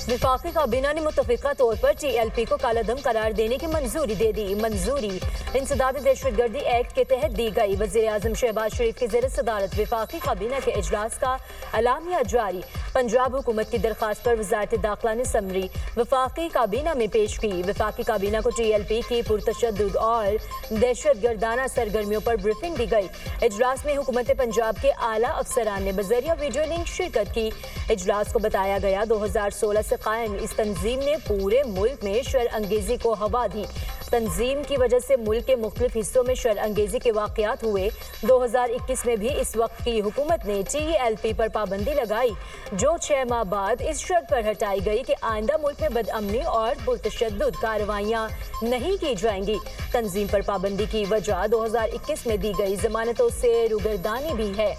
वफाकी काबीना ने मुतफिका तौर पर TLP को कालादम करार देने की मंजूरी दे दी। मंजूरी इंसदाद दहशतगर्दी एक्ट के तहत दी गई। वज़ीर आज़म शहबाज शरीफ की ज़ेर सदारत वफाकी काबीना के इजलास का अलामिया जारी। पंजाब हुकूमत की दरख्वास्त पर वज़ारत दाखिला ने समरी वफाकी काबीना में पेश की। वफाकी काबीना को TLP की पुरतशद्दुद और दहशतगर्दाना सरगर्मियों पर ब्रीफिंग दी गई। इजलास में हुकूमत पंजाब के आला अफसरान ने बजरिया वीडियो लिंक शिरकत की। इजलास को बताया गया 2016 से कायम इस तंजीम ने पूरे मुल्क में शर अंगेजी को हवा दी। तंजीम की वजह से मुल्क के मुख्तलिफ हिस्सों में शर अंगेजी के वाक़यात हुए। 2021 में भी इस वक्त की हुकूमत ने TLP पर पाबंदी लगाई, जो 6 माह बाद इस शर्त पर हटाई गई कि आइंदा मुल्क में बदअमनी और पुरतशद्दुद कार्रवाइयाँ नहीं की जाएंगी। तंजीम पर पाबंदी की वजह 2021 में दी गई जमानतों से रुगरदानी भी है।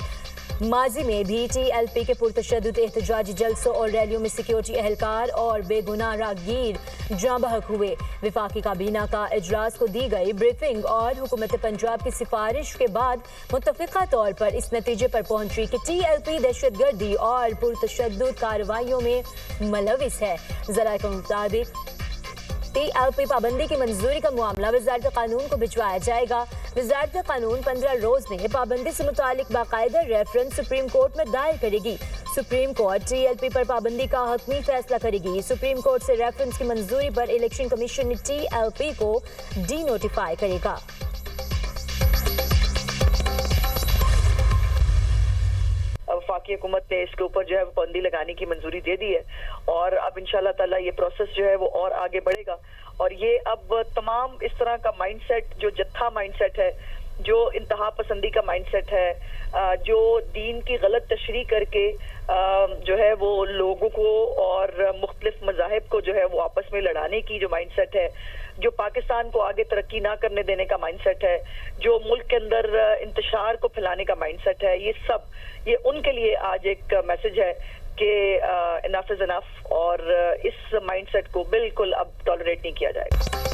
माजी में भी TLP के पुरतशद्दुद एहतजाजी जलसों और रैलियों में सिक्योरिटी एहलकार और बेगुनाह राहगीर जाँ बहक हुए। वफाकी काबीना का इजलास को दी गई ब्रीफिंग और हुकूमत पंजाब की सिफारिश के बाद मुतफिका तौर पर इस नतीजे पर पहुंची कि TLP दहशतगर्दी और पुरतशद्दुद कार्रवाइयों में मुलविस है। ज़राए के मुताबिक TLP पाबंदी की मंजूरी का मामला वज़ारत कानून को भिजवाया जाएगा। वज़ारत कानून 15 रोज़ में पाबंदी से मुतालिक बाकायदा रेफरेंस सुप्रीम कोर्ट में दायर करेगी। सुप्रीम कोर्ट TLP पर पाबंदी का हतमी फैसला करेगी। सुप्रीम कोर्ट से रेफरेंस की मंजूरी पर इलेक्शन कमीशन TLP को डी नोटिफाई करेगा। वफाकी हुकूमत ने इसके ऊपर जो है पाबंदी लगाने की मंजूरी दे दी है और अब इंशाल्लाह ताला ये प्रोसेस जो है वो और आगे बढ़ेगा। और ये अब तमाम इस तरह का माइंडसेट, जो जत्था माइंडसेट है, जो इंतहा पसंदी का माइंडसेट है, जो दीन की गलत तशरीह करके जो है वो लोगों को और मुख्तलिफ मज़ाहिब को जो है वो आपस में लड़ाने की जो माइंडसेट है, जो पाकिस्तान को आगे तरक्की ना करने देने का माइंडसेट है, जो मुल्क के अंदर इंतशार को फैलाने का माइंडसेट है, ये उनके लिए आज एक मैसेज है कि इनफ इज इनफ और इस माइंडसेट को बिल्कुल अब टॉलरेट नहीं किया जाएगा।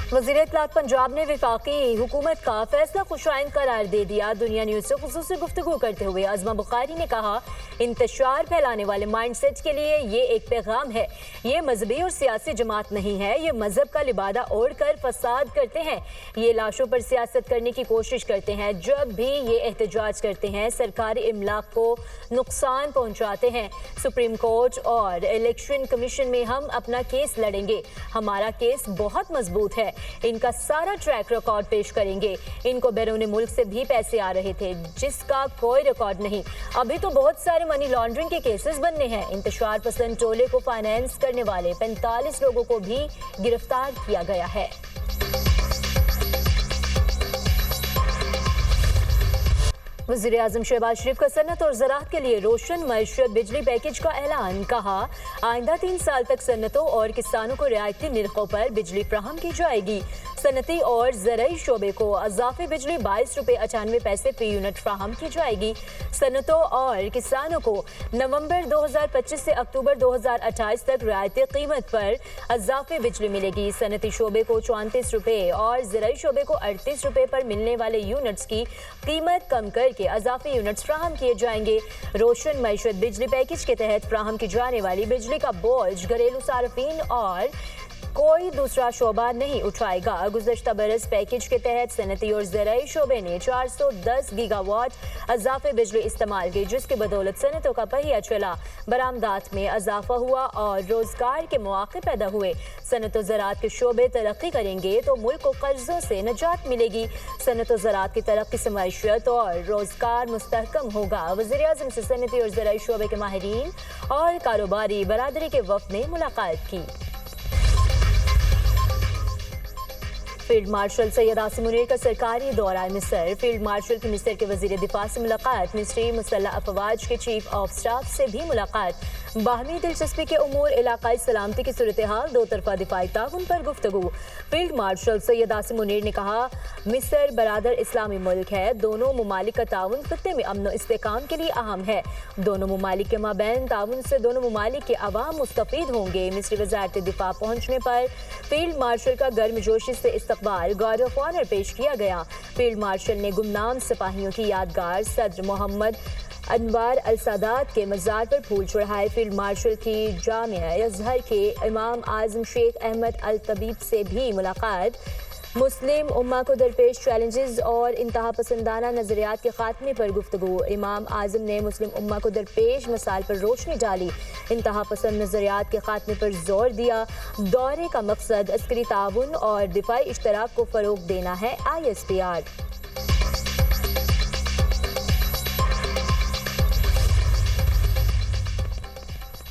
वज़ीर इत्तलात पंजाब ने वफाकी हुकूमत का फैसला खुशाइन करार दे दिया। दुनिया न्यूज़ से खुसूसी गुफ्तगू करते हुए अज़मा बुखारी ने कहा, इंतशार फैलाने वाले माइंडसेट के लिए ये एक पैगाम है। ये मजहबी और सियासी जमात नहीं है। ये मजहब का लिबादा ओढ़ कर फसाद करते हैं। ये लाशों पर सियासत करने की कोशिश करते हैं। जब भी ये एहतजाज करते हैं, सरकारी इमलाक को नुकसान पहुँचाते हैं। सुप्रीम कोर्ट और इलेक्शन कमीशन में हम अपना केस लड़ेंगे। हमारा केस बहुत मजबूत है। इनका सारा ट्रैक रिकॉर्ड पेश करेंगे। इनको बैरून मुल्क से भी पैसे आ रहे थे जिसका कोई रिकॉर्ड नहीं। अभी तो बहुत सारे मनी लॉन्ड्रिंग के केसेस बनने हैं। इंतशार पसंद टोले को फाइनेंस करने वाले 45 लोगों को भी गिरफ्तार किया गया है। वज़ीर आज़म शहबाज शरीफ का सनत और ज़राअत के लिए रोशन मईशत बिजली पैकेज का ऐलान। कहा, आइंदा 3 साल तक सनतों और किसानों को रियायती निर्खों पर बिजली फराहम की जाएगी। सनती और ज़राई शोबे को अज़ाफ़ी बिजली 22 रुपये 98 पैसे फी यूनिट फराहम की जाएगी। सनतों और किसानों को नवंबर 2025 से अक्टूबर 2028 तक रियायती कीमत पर अज़ाफ़ी बिजली मिलेगी। सनती शोबे को 34 रुपये और ज़राई शोबे को 38 रुपये पर मिलने वाले यूनिट्स की कीमत कम करके अज़ाफ़ी यूनिट्स फराहम किए जाएंगे। रोशन मईशत बिजली पैकेज के तहत फराहम की जाने वाली बिजली का बोझ घरेलू सार्फिन और कोई दूसरा शोबा नहीं उठाएगा। गुज़श्ता बरस पैकेज के तहत सनती और ज़राई शोबे ने 410 गीगावाट अज़ाफ़े बिजली इस्तेमाल की, जिसकी बदौलत सनतों का पहिया चला, बरामदात में इजाफा हुआ और रोज़गार के मौके पैदा हुए। सनत और ज़राअत के शोबे तरक्की करेंगे तो मुल्क को कर्ज़ों से निजात मिलेगी। सनत और ज़राअत की तरक्की से मईशत और रोज़गार मुस्तहकम होगा। वज़ीर आज़म से सनती और ज़राई शोबे के माहिरीन और कारोबारी बरादरी के वफ़द ने मुलाकात की। फील्ड मार्शल सैयद आसिम मुनीर का सरकारी दौरा मिस्र। फील्ड मार्शल की मिस्र के वज़ीर दिफा से मुलाकात। मिस्री मुसल्लह अफवाज के चीफ ऑफ स्टाफ से भी मुलाकात। बाहमी दिलचस्पी के उमूर, इलाकाई सलामती की सूरत हाल, दो तरफा दिफाई ताउन पर गुफ्तगू। फील्ड मार्शल सैयद आसिम मुनीर ने कहा, मिस्र बरादर इस्लामी मुल्क है। दोनों ममालिक का ताउन खत्ते में अमन इस्तेकाम के लिए अहम है। दोनों ममालिक के माबैन ताउन से दोनों ममालिक के अवाम मुस्तफीद होंगे। मिस्री वज़ारत दिफा पहुँचने पर फील्ड मार्शल का गर्मजोशी से इस्तकबाल गार्ड ऑफ ऑनर पेश किया गया। फील्ड मार्शल ने गुमनाम सिपाहियों की यादगार सदर मोहम्मद अनवार अल सादात के मज़ार पर फूल चढ़ाए। फील्ड मार्शल की जामिया अज़हर के इमाम आज़म शेख अहमद अल तबीब से भी मुलाकात। मुस्लिम उम्मा को दरपेश चैलेंजेस और इंतहा पसंदाना नज़रियात के खात्मे पर गुफ्तगू। इमाम आज़म ने मुस्लिम उम्मा को दरपेश मसाइल पर रोशनी डाली, इंतहा पसंद नज़रियात के खात्मे पर जोर दिया। दौरे का मकसद अस्करी ताउन और दिफाई इश्तराक को फ़रोग देना है। ISPR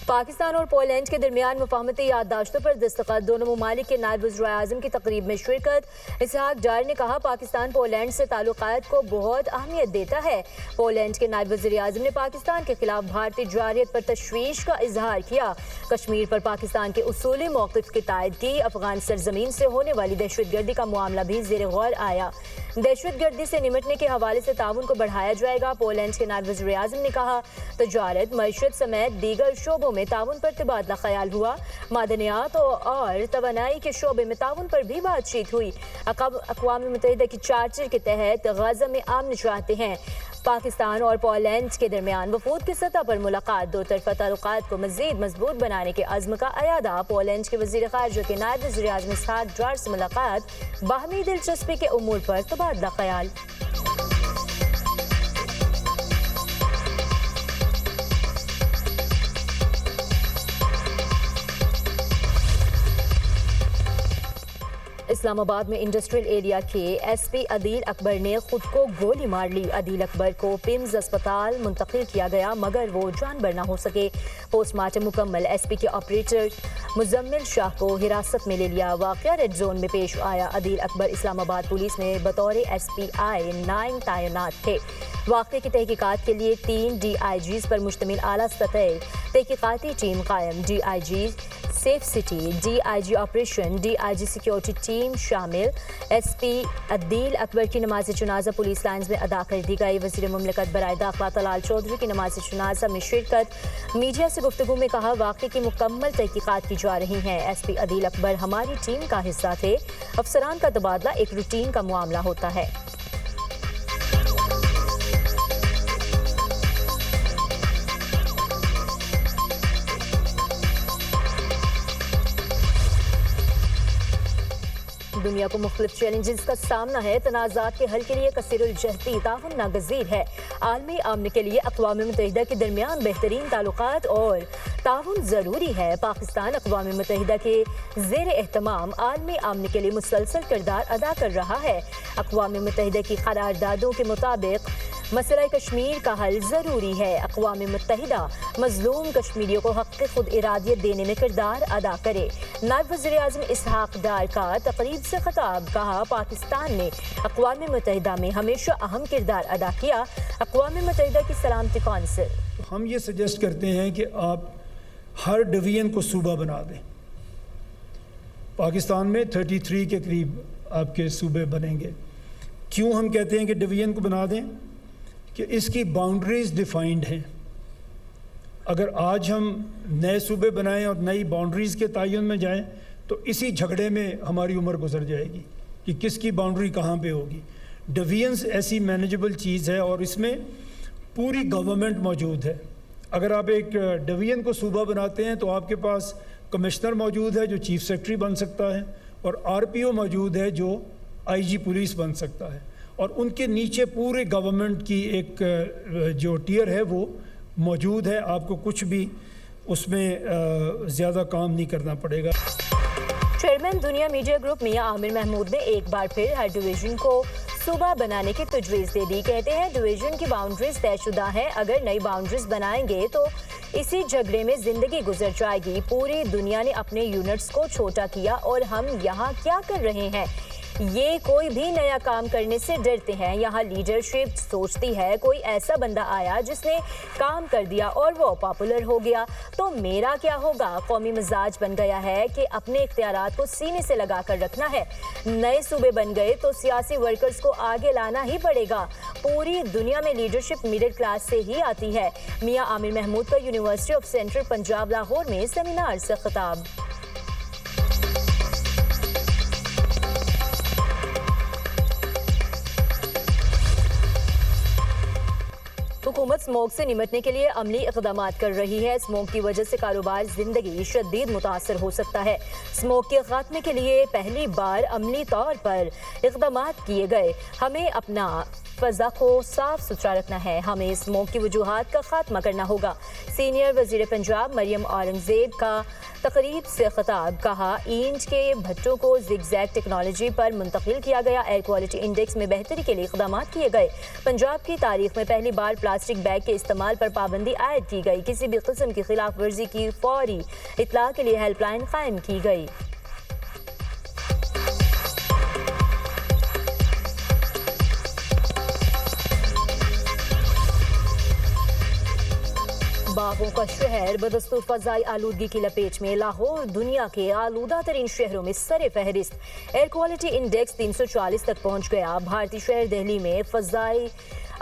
पाकिस्तान और पोलैंड के दरमियान मुफाहमती याददाश्तों पर दस्तखत। दोनों ममालिक के नायब वज़ीर-ए-आज़म की तकरीब में शिरकत। इसहाक डार ने कहा, पाकिस्तान पोलैंड से ताल्लुकात को बहुत अहमियत देता है। पोलैंड के नायब वज़ीर-ए-आज़म ने पाकिस्तान के खिलाफ भारतीय जारियत पर तशवीश का इजहार किया। कश्मीर पर पाकिस्तान के उसूली मौक़िफ़ की तायद की। अफगान सरजमीन से होने वाली दहशतगर्दी का मामला भी ज़ेर गौर आया। दहशतगर्दी से निमटने के हवाले से ताउन को बढ़ाया जाएगा। पोलैंड के नायब वज़ीर-ए-आज़म ने कहा, तजारत, मईशत समेत दीगर शोबों में ताउन पर तबादला ख्याल हुआ। मादनियात और तवानाई के शोबे में ताउन पर भी बातचीत हुई। अक़वाम मुत्तहिदा की चार्टर के तहत गज़ा में अमन चाहते हैं। पाकिस्तान और पोलैंड के दरमियान वफूद की सतह पर मुलाकात। दो तरफ़ा ताल्लुकात को मज़ीद मजबूत बनाने के अज़्म का अयादा। पोलैंड के वज़ीर ख़ारिजा के नायब वज़ीर-ए-आज़म इसहाक डार से मुलाकात। बाहमी दिलचस्पी के उमूर पर तबादला ख्याल। इस्लामाबाद में इंडस्ट्रियल एरिया के SP अदील अकबर ने खुद को गोली मार ली। अदील अकबर को पिम्स अस्पताल मुंतकिल किया गया मगर वो जानबर न हो सके। पोस्टमार्टम मुकम्मल। SP के ऑपरेटर मुजम्मिल शाह को हिरासत में ले लिया। वाक़या रेड जोन में पेश आया। अदील अकबर इस्लामाबाद पुलिस में बतौर SPI 9 तैनात थे। वाक़े की तहकीकात के लिए 3 DIGs पर मुश्तमिल आला सतह तहकीकाती टीम कायम। DIG safe city, DIG operation, DIG security team शामिल। SP अदील अकबर की नमाज जनाजा पुलिस लाइन्स में अदा कर दी गई। वज़ीर मुमलिकत बराए दाखिला तलाल चौधरी की नमाज जनाजा में शिरकत। मीडिया से गुफ्तगू में कहा, वाक़े की मुकम्मल तहकीकात की जा रही हैं। SP अदील अकबर हमारी टीम का हिस्सा थे। अफसरान का तबादला एक रूटीन का मामला होता है। दुनिया को मुख्तलिफ चैलेंजेस का सामना है। तनाज़ात के हल के लिए कसीरुल जहती ताउन नागज़ीर है। आलमी अमन के लिए अक़वाम मुत्तहिदा के दरमियान बेहतरीन ताल्लुकात और ताउन ज़रूरी है। पाकिस्तान अक़वाम मुत्तहिदा के ज़ेर एहतमाम आलमी अमन के लिए मुसलसल किरदार अदा कर रहा है। अक़वाम मुत्तहिदा की क़रारदादों के मुताबिक मसला कश्मीर का हल ज़रूरी है। अक़वाम मुत्तहिदा मज़लूम कश्मीरियों को हक़ खुद इरादियत देने में किरदार अदा करे। नायब वज़ीर-ए-आज़म इसहाक डार का तक़रीब से खिताब। कहा, पाकिस्तान ने अक़वाम मुत्तहिदा में हमेशा अहम किरदार अदा किया। अक़वाम मुत्तहिदा की सलामती कौंसिल। हम ये सजेस्ट करते हैं कि आप हर डिवीज़न को सूबा बना दें। पाकिस्तान में 33 के करीब आपके सूबे बनेंगे। क्यों हम कहते हैं कि डिवीज़न को बना दें? कि इसकी बाउंड्रीज़ डिफाइंड हैं। अगर आज हम नए सूबे बनाएं और नई बाउंड्रीज़ के तयन में जाएं तो इसी झगड़े में हमारी उम्र गुजर जाएगी कि किसकी बाउंड्री कहाँ पे होगी। डिवीज़न्स ऐसी मैनेजेबल चीज़ है और इसमें पूरी गवर्नमेंट मौजूद है। अगर आप एक डिवीज़न को सूबा बनाते हैं तो आपके पास कमिश्नर मौजूद है जो चीफ सेक्रेटरी बन सकता है और RPO मौजूद है जो IG पुलिस बन सकता है और उनके नीचे पूरे गवर्नमेंट की एक जो टियर है वो मौजूद है। आपको कुछ भी उसमें ज़्यादा काम नहीं करना पड़ेगा। चेयरमैन दुनिया मीडिया ग्रुप मियां आमिर महमूद ने एक बार फिर हर डिवीज़न को सूबा बनाने की तजवीज़ दे दी। कहते हैं डिवीज़न की बाउंड्रीज तयशुदा हैं। अगर नई बाउंड्रीज बनाएंगे तो इसी झगड़े में ज़िंदगी गुजर जाएगी। पूरी दुनिया ने अपने यूनिट्स को छोटा किया और हम यहाँ क्या कर रहे हैं? ये कोई भी नया काम करने से डरते हैं। यहाँ लीडरशिप सोचती है कोई ऐसा बंदा आया जिसने काम कर दिया और वो पॉपुलर हो गया तो मेरा क्या होगा। कौमी मिजाज बन गया है कि अपने इख्तियारात को सीने से लगा कर रखना है। नए सूबे बन गए तो सियासी वर्कर्स को आगे लाना ही पड़ेगा। पूरी दुनिया में लीडरशिप मिडिल क्लास से ही आती है। मियां आमिर महमूद का university of central Punjab Lahore में सेमिनार से खिताब। हुकूमत स्मोक से निमटने के लिए अमली इक़दाम कर रही है। स्मोक की वजह से कारोबार जिंदगी शदीद मुतासर हो सकता है। स्मोक के खात्मे के लिए पहली बार अमली तौर पर इक़दाम किए गए। हमें अपना फ़ज़ा को साफ सुथरा रखना है। हमें स्मोक की वजूहात का खात्मा करना होगा। सीनियर वज़ीर पंजाब मरियम औरंगज़ेब का तकरीब से खिताब। कहा, ईंट के भट्टों को ज़िगज़ैग टेक्नोलॉजी पर मुंतकिल किया गया। एयर क्वालिटी इंडेक्स में बेहतरी के लिए इक़दाम किए गए। पंजाब की तारीख में पहली बार प्लास्टिक बैग के इस्तेमाल पर पाबंदी आयद की गई। किसी भी किस्म की खिलाफ वर्जी की फौरी इत्तला के लिए हेल्पलाइन कायम की गई। बागों का शहर बदस्तूर फ़ज़ाई आलूदगी की लपेट में। लाहौर दुनिया के आलूदा तरीन शहरों में सरे फहरिस्त। एयर क्वालिटी इंडेक्स 340 तक पहुंच गया। भारतीय शहर दिल्ली में फ़ज़ाई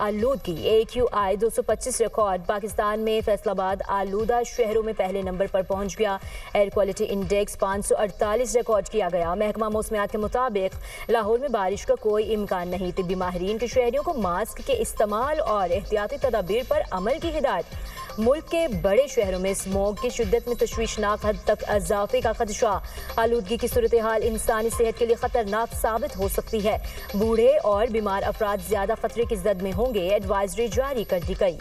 आलूदगी AQI 225 रिकॉर्ड। पाकिस्तान में फैसलाबाद आलूदा शहरों में पहले नंबर पर पहुंच गया। एयर क्वालिटी इंडेक्स 548 रिकॉर्ड किया गया। महकमा मौसमियात के मुताबिक लाहौर में बारिश का कोई इम्कान नहीं। तिब्बी माहिरीन के शहरियों को मास्क के इस्तेमाल और एहतियाती तदाबीर पर अमल की हिदायत। मुल्क के बड़े शहरों में स्मोक की शिद्दत में तशवीशनाक हद तक इजाफे का खदशा। आलूदगी की सूरत हाल इंसानी सेहत के लिए खतरनाक साबित हो सकती है। बूढ़े और बीमार अफराद ज्यादा खतरे की जद में होंगे। एडवाइजरी जारी कर दी गई।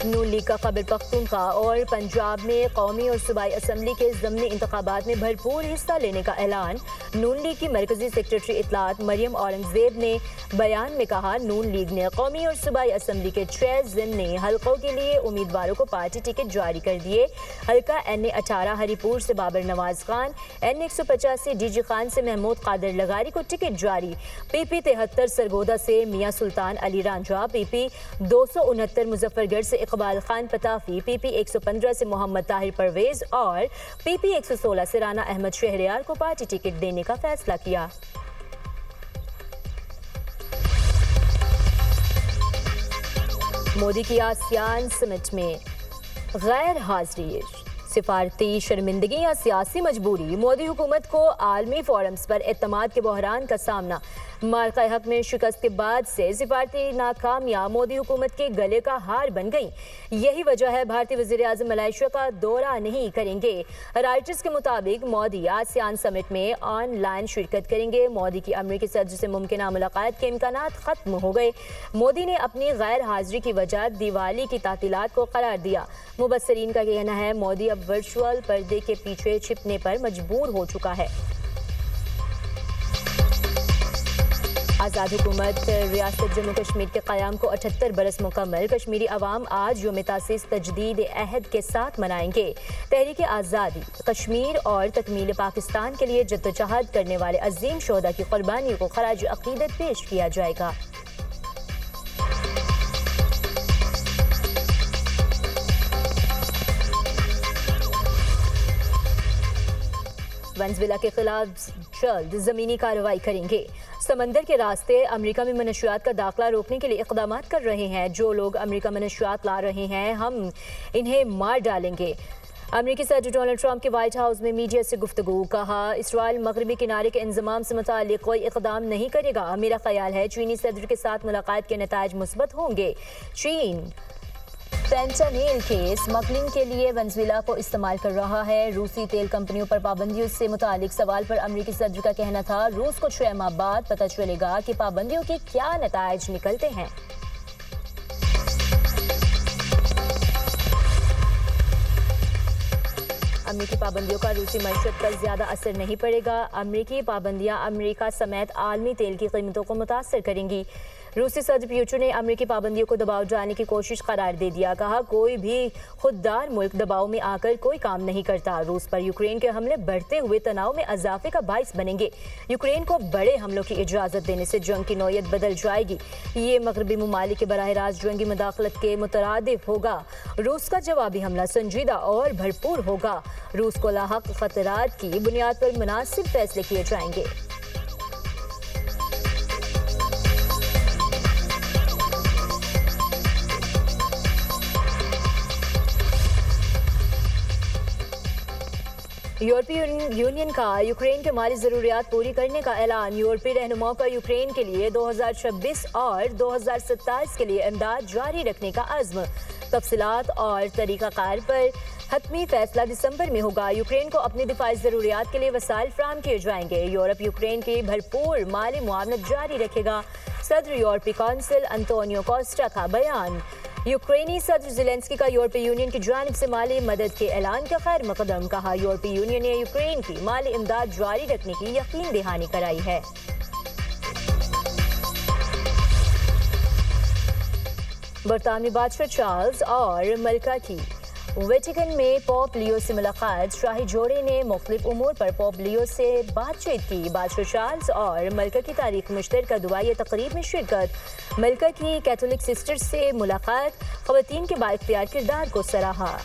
नून लीग का खैबर पख्तूनख्वा और पंजाब में कौमी और सूबाई असम्बली के ज़मनी इंतखाबात में भरपूर हिस्सा लेने का ऐलान। नून लीग की मरकजी सेक्रेटरी इत्तलात मरियम औरंगज़ेब ने बयान में कहा, नून लीग ने कौमी और सूबाई असम्बली के 6 ज़मनी हल्कों के लिए उम्मीदवारों को पार्टी टिकट जारी कर दिए। हल्का NA18 हरीपुर से बाबर नवाज खान, NA185 DG खान से महमूद कादर लगारी को टिकट जारी। PP 73 सरगोदा से मियाँ सुल्तान अली रांझा, PP 269 मुजफ्फरगढ़ से इकबाल खान पताफी, PP 115 से मोहम्मद ताहिर परवेज और PP 116 से राना अहमद शहरियार को पार्टी टिकट देने का फैसला किया। मोदी की आसियान समिट में गैर हाजिरी, सिफारती शर्मिंदगी या सियासी मजबूरी। मोदी हुकूमत को आलमी फोरम्स पर एतमाद के बहरान का सामना। मार्का हक में शिकस्त के बाद से सिफारती नाकामियां मोदी हुकूमत के गले का हार बन गई। यही वजह है भारतीय वज़ीर आज़म मलेशिया का दौरा नहीं करेंगे। राइटर्स के मुताबिक मोदी आसियान समिट में ऑनलाइन शिरकत करेंगे। मोदी की अमरीकी सदर से मुमकिन मुलाकात के इम्कानात खत्म हो गए। मोदी ने अपनी गैर हाजिरी की वजह दिवाली की तातीलात को करार दिया। मुबस्सरीन का कहना है, मोदी अब वर्चुअल पर्दे के पीछे छिपने पर मजबूर हो चुका है। आज़ाद हुकूमत रियासत जम्मू कश्मीर के क़याम को 78 बरस मुकम्मल। कश्मीरी अवाम आज यौम तासीस तजदीद अहद के साथ मनाएंगे। तहरीक आज़ादी कश्मीर और तकमील पाकिस्तान के लिए जद्दोजहद करने वाले अजीम शोहदा की कुर्बानी को खराज अक़ीदत पेश किया जाएगा। वेनेज़ुएला के खिलाफ जल्द ज़मीनी कार्रवाई करेंगे। समंदर के रास्ते अमेरिका में मनशियात का दाखिला रोकने के लिए इक़दाम कर रहे हैं। जो लोग अमेरिका में मनशियात ला रहे हैं, हम इन्हें मार डालेंगे। अमेरिकी सदर डोनाल्ड ट्रंप के व्हाइट हाउस में मीडिया से गुफ्तगू। कहा, इसराइल मगरबी किनारे के इंजमाम से मुताल्लिक कोई इक़दाम नहीं करेगा। मेरा ख्याल है चीनी सदर के साथ मुलाकात के नताइज मुस्बत होंगे। चीन फेंटानिल के स्मगलिंग के लिए वेनेज़ुएला को इस्तेमाल कर रहा है। रूसी तेल कंपनियों पर पाबंदियों से मुतालिक सवाल पर अमेरिकी सदर का कहना था, रूस को 6 माह बाद पता चलेगा कि पाबंदियों के क्या नताइज निकलते हैं। अमेरिकी पाबंदियों का रूसी मईशत पर ज्यादा असर नहीं पड़ेगा। अमेरिकी पाबंदियां अमेरिका समेत आलमी तेल की कीमतों को मुतासर करेंगी। रूसी सदर पुतिन ने अमेरिकी पाबंदियों को दबाव डालने की कोशिश करार दे दिया। कहा, कोई भी खुददार मुल्क दबाव में आकर कोई काम नहीं करता। रूस पर यूक्रेन के हमले बढ़ते हुए तनाव में इजाफे का बाइस बनेंगे। यूक्रेन को बड़े हमलों की इजाजत देने से जंग की नौयत बदल जाएगी। ये मगरबी ममालिक के बराह रास्त जंगी मुदाखलत के मुतरादिफ होगा। रूस का जवाबी हमला संजीदा और भरपूर होगा। रूस को लाहक खतरात की बुनियाद पर मुनासिब फैसले किए जाएंगे। یورپی یونین کا یوکرین کے مالی ضروریات پوری کرنے کا اعلان. یورپی رہنماؤں کا یوکرین کے لیے 2026 اور 2027 کے لیے امداد جاری رکھنے کا عزم. تفصیلات اور طریقہ کار پر حتمی فیصلہ دسمبر میں ہوگا. یوکرین کو اپنی دفاعی ضروریات کے لیے وسائل فراہم کیے جائیں گے. یورپ یوکرین کی بھرپور مالی معاونت جاری رکھے گا. صدر یورپی کونسل انطونیو کوسٹا کا بیان. یوکرینی صدر زیلنسکی کا یورپی یونین کی جانب سے مالی مدد کے اعلان کا خیر مقدم. کہا یورپی یونین نے یوکرین کی مالی امداد جاری رکھنے کی یقین دہانی کرائی ہے. برطانوی بادشاہ چارلز اور ملکہ کی ویٹیکن میں پوپ لیو سے ملاقات. شاہی جوڑے نے مختلف امور پر پوپ لیو سے بات چیت کی. بادشاہ چارلز اور ملکہ کی تاریخ مشترکہ دعائیہ تقریب میں شرکت. ملکہ کی کیتھولک سسٹر سے ملاقات. خواتین کے بااختیار کردار کو سراہا.